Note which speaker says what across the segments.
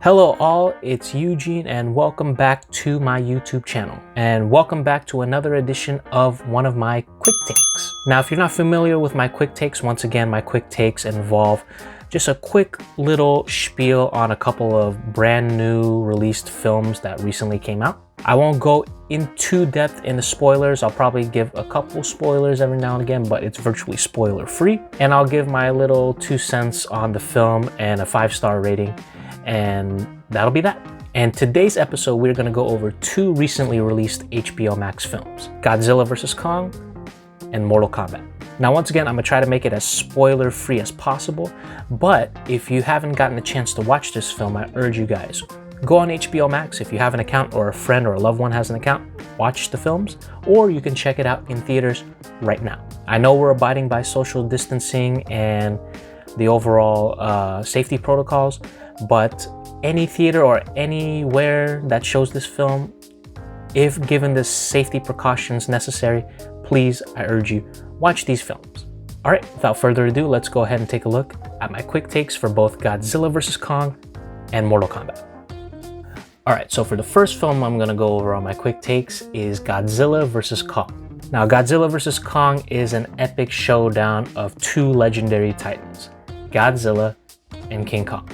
Speaker 1: Hello all, it's Eugene and welcome back to my YouTube channel. And welcome back to another edition of one of my quick takes. Now, if you're not familiar with my quick takes, once again, my quick takes involve just a quick little spiel on a couple of brand new released films that recently came out. I won't go into depth in the spoilers. I'll probably give a couple spoilers every now and again, but it's virtually spoiler free. And I'll give my little 2 cents on the film and a 5-star rating. And that'll be that. And today's episode, we're gonna go over 2 recently released HBO Max films, Godzilla vs. Kong and Mortal Kombat. Now, once again, I'm gonna try to make it as spoiler free as possible, but if you haven't gotten a chance to watch this film, I urge you guys, go on HBO Max if you have an account or a friend or a loved one has an account, watch the films, or you can check it out in theaters right now. I know we're abiding by social distancing and the overall safety protocols, but any theater or anywhere that shows this film, if given the safety precautions necessary, please, I urge you, watch these films. All right, without further ado, let's go ahead and take a look at my quick takes for both Godzilla vs. Kong and Mortal Kombat. All right, so for the first film I'm gonna go over on my quick takes is Godzilla vs. Kong. Now, Godzilla vs. Kong is an epic showdown of 2 legendary titans, Godzilla and King Kong.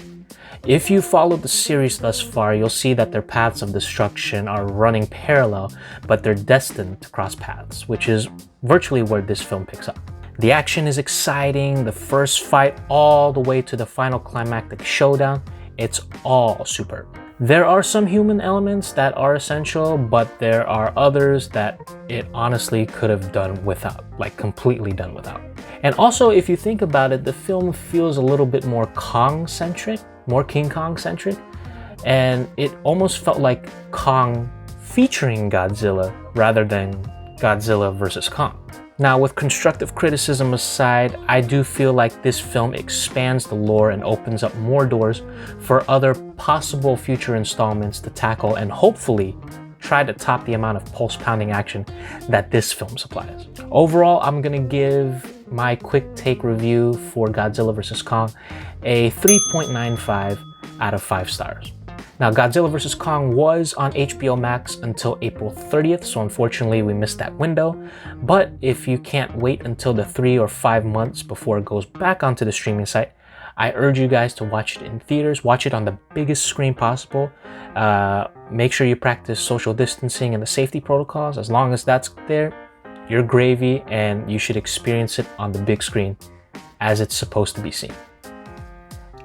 Speaker 1: If you followed the series thus far, you'll see that their paths of destruction are running parallel, but they're destined to cross paths, which is virtually where this film picks up. The action is exciting, the first fight all the way to the final climactic showdown, it's all superb. There are some human elements that are essential, but there are others that it honestly could have done without, like completely done without. And also, if you think about it, the film feels a little bit more Kong-centric, more King Kong-centric, and it almost felt like Kong featuring Godzilla rather than Godzilla versus Kong. Now, with constructive criticism aside, I do feel like this film expands the lore and opens up more doors for other possible future installments to tackle and hopefully try to top the amount of pulse-pounding action that this film supplies. Overall, I'm gonna give my quick take review for Godzilla vs. Kong a 3.95 out of 5 stars. Now, Godzilla vs. Kong was on HBO Max until April 30th, so unfortunately we missed that window. But if you can't wait until the 3 or 5 months before it goes back onto the streaming site, I urge you guys to watch it in theaters, watch it on the biggest screen possible. Make sure you practice social distancing and the safety protocols. As long as that's there, you're gravy, and you should experience it on the big screen as it's supposed to be seen.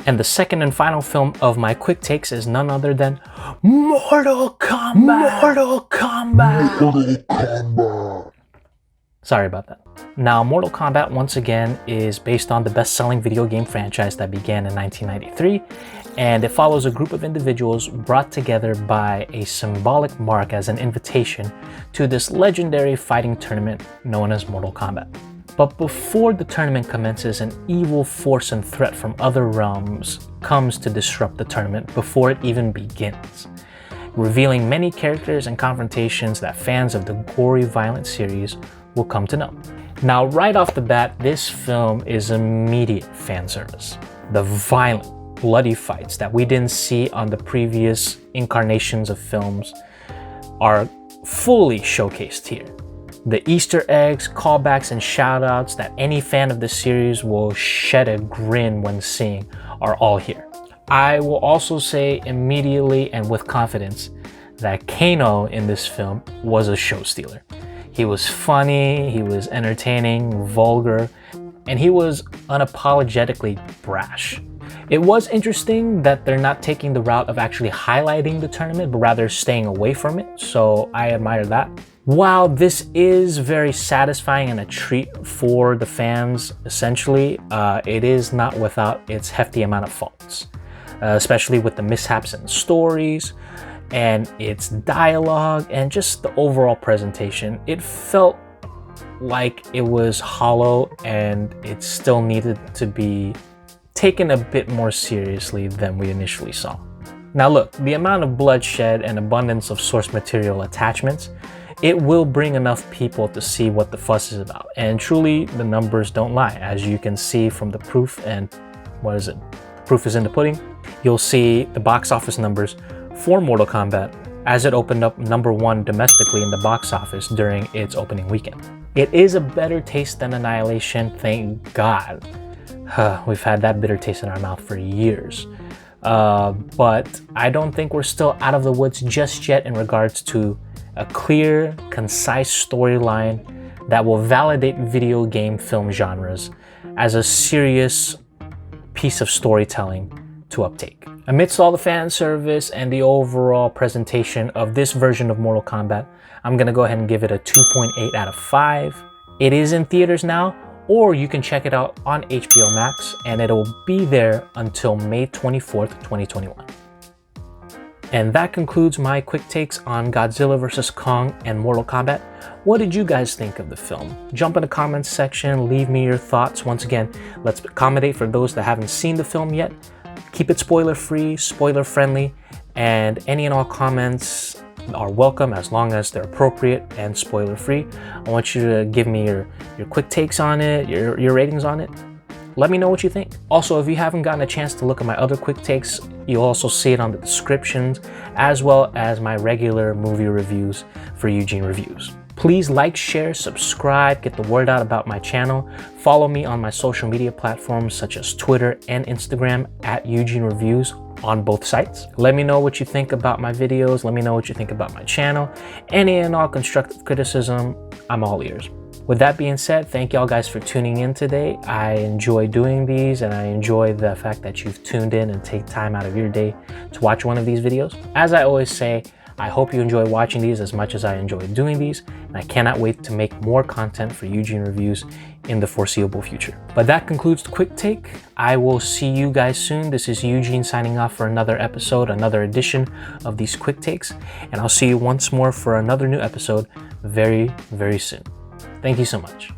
Speaker 1: And the second and final film of my quick takes is none other than Mortal Kombat! Mortal Kombat! Mortal Kombat! Sorry about that. Now, Mortal Kombat, once again, is based on the best-selling video game franchise that began in 1993, and it follows a group of individuals brought together by a symbolic mark as an invitation to this legendary fighting tournament known as Mortal Kombat. But before the tournament commences, an evil force and threat from other realms comes to disrupt the tournament before it even begins, revealing many characters and confrontations that fans of the gory, violent series will come to know. Now, right off the bat, this film is immediate fan service. The violent, bloody fights that we didn't see on the previous incarnations of films are fully showcased here. The Easter eggs, callbacks, and shoutouts that any fan of the series will shed a grin when seeing are all here. I will also say immediately and with confidence that Kano in this film was a show stealer. He was funny, he was entertaining, vulgar, and he was unapologetically brash. It was interesting that they're not taking the route of actually highlighting the tournament, but rather staying away from it, so I admire that. While this is very satisfying and a treat for the fans, essentially, it is not without its hefty amount of faults, especially with the mishaps in stories and its dialogue and just the overall presentation. It felt like it was hollow and it still needed to be taken a bit more seriously than we initially saw. Now look, the amount of bloodshed and abundance of source material attachments, it will bring enough people to see what the fuss is about. And truly, the numbers don't lie, as you can see from the proof and, proof is in the pudding. You'll see the box office numbers for Mortal Kombat as it opened up #1 domestically in the box office during its opening weekend. It is a better taste than Annihilation, thank God. We've had that bitter taste in our mouth for years. But I don't think we're still out of the woods just yet in regards to a clear, concise storyline that will validate video game film genres as a serious piece of storytelling to uptake. Amidst all the fan service and the overall presentation of this version of Mortal Kombat, I'm gonna go ahead and give it a 2.8 out of 5. It is in theaters now, or you can check it out on HBO Max, and it'll be there until May 24th, 2021. And that concludes my quick takes on Godzilla vs. Kong and Mortal Kombat. What did you guys think of the film? Jump in the comments section, leave me your thoughts. Once again, let's accommodate for those that haven't seen the film yet. Keep it spoiler free, spoiler friendly, and any and all comments are welcome as long as they're appropriate and spoiler free. I want you to give me your quick takes on it, your ratings on it. Let me know what you think. Also, if you haven't gotten a chance to look at my other quick takes, you'll also see it on the descriptions, as well as my regular movie reviews for Eugene Reviews. Please like, share, subscribe, get the word out about my channel. Follow me on my social media platforms such as Twitter and Instagram at Eugene Reviews on both sites. Let me know what you think about my videos. Let me know what you think about my channel. Any and all constructive criticism, I'm all ears. With that being said, thank y'all guys for tuning in today. I enjoy doing these, and I enjoy the fact that you've tuned in and take time out of your day to watch one of these videos. As I always say, I hope you enjoy watching these as much as I enjoy doing these, and I cannot wait to make more content for Eugene Reviews in the foreseeable future. But that concludes the quick take. I will see you guys soon. This is Eugene signing off for another episode, another edition of these quick takes, and I'll see you once more for another new episode very, very soon. Thank you so much.